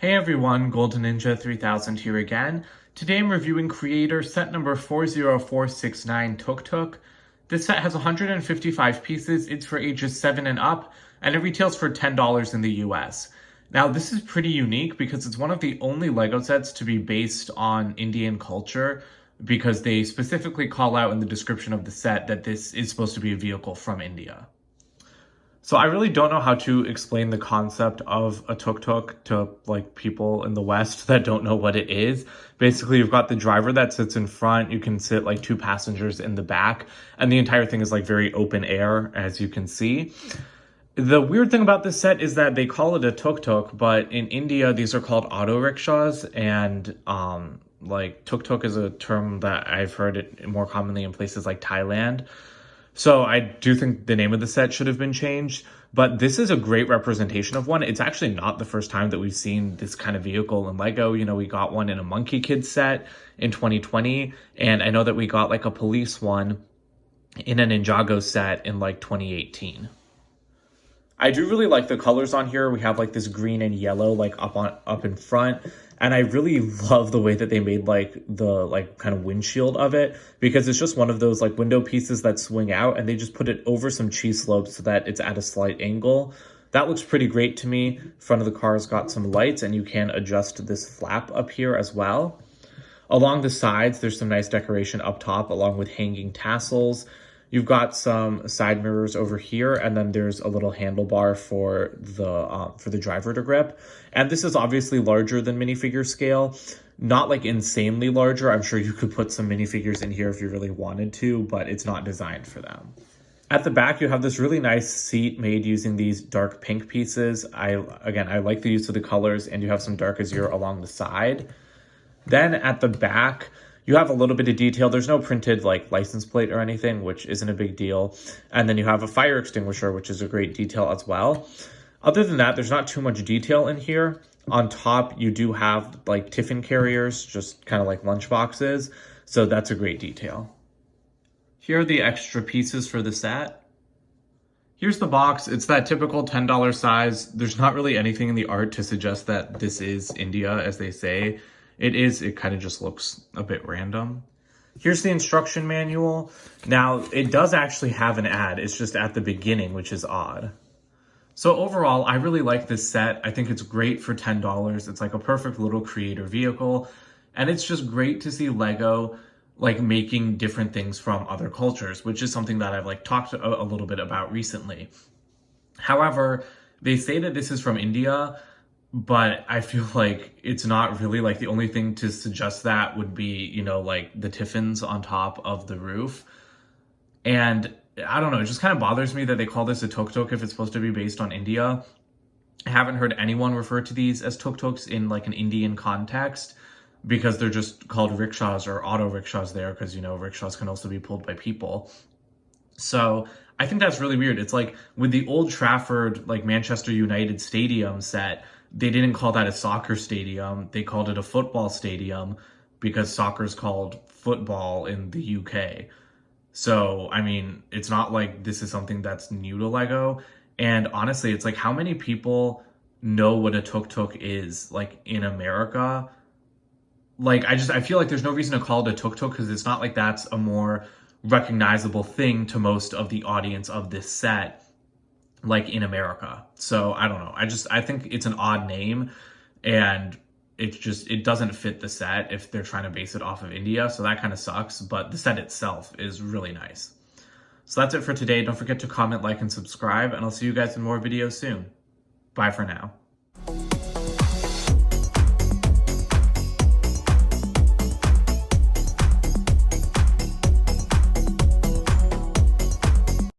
Hey everyone, Golden Ninja 3000 here again. Today I'm reviewing Creator set number 40469 Tuk Tuk. This set has 155 pieces, it's for ages 7 and up, and it retails for $10 in the US. Now this is pretty unique because it's one of the only LEGO sets to be based on Indian culture, because they specifically call out in the description of the set that this is supposed to be a vehicle from India. So I really don't know how to explain the concept of a tuk-tuk to like people in the West that don't know what it is. Basically, you've got the driver that sits in front. You can sit like two passengers in the back, and the entire thing is like very open air, as you can see. The weird thing about this set is that they call it a tuk-tuk, but in India, these are called auto rickshaws, and like tuk-tuk is a term that I've heard it more commonly in places like Thailand. So I do think the name of the set should have been changed, but this is a great representation of one. It's actually not the first time that we've seen this kind of vehicle in LEGO. You know, we got one in a Monkey Kid set in 2020, and I know that we got like a police one in a Ninjago set in like 2018. I do really like the colors on here. We have like this green and yellow like up in front. And I really love the way that they made like the like kind of windshield of it, because it's just one of those like window pieces that swing out, and they just put it over some cheese slopes so that it's at a slight angle. That looks pretty great to me. Front of the car's got some lights, and you can adjust this flap up here as well. Along the sides, there's some nice decoration up top along with hanging tassels. You've got some side mirrors over here, and then there's a little handlebar for the driver to grip. And this is obviously larger than minifigure scale, not like insanely larger. I'm sure you could put some minifigures in here if you really wanted to, but it's not designed for them. At the back, you have this really nice seat made using these dark pink pieces. I like the use of the colors, and you have some dark azure along the side. Then at the back, you have a little bit of detail. There's no printed like license plate or anything, which isn't a big deal. And then you have a fire extinguisher, which is a great detail as well. Other than that, there's not too much detail in here. On top, you do have like tiffin carriers, just kind of like lunch boxes. So that's a great detail. Here are the extra pieces for the set. Here's the box. It's that typical $10 size. There's not really anything in the art to suggest that this is India, as they say. It kind of just looks a bit random. Here's the instruction manual. Now, it does actually have an ad. It's just at the beginning, which is odd. So overall, I really like this set. I think it's great for $10. It's like a perfect little creator vehicle. And it's just great to see LEGO like making different things from other cultures, which is something that I've like talked a little bit about recently. However, they say that this is from India, but I feel like it's not really. Like the only thing to suggest that would be, you know, like the tiffins on top of the roof. And I don't know, it just kind of bothers me that they call this a tuk-tuk if it's supposed to be based on India. I haven't heard anyone refer to these as tuk-tuks in like an Indian context, because they're just called rickshaws or auto rickshaws there, because, you know, rickshaws can also be pulled by people. So I think that's really weird. It's like with the Old Trafford, like Manchester United stadium set, they didn't call that a soccer stadium. They called it a football stadium because soccer's called football in the UK. So, I mean, it's not like this is something that's new to LEGO. And honestly, it's like, how many people know what a tuk-tuk is, like, in America? Like, I feel like there's no reason to call it a tuk-tuk, because it's not like that's a more recognizable thing to most of the audience of this set, like in America. So I don't know. I think it's an odd name, and it doesn't fit the set if they're trying to base it off of India. So that kind of sucks, but the set itself is really nice. So that's it for today. Don't forget to comment, like, and subscribe, and I'll see you guys in more videos soon. Bye for now.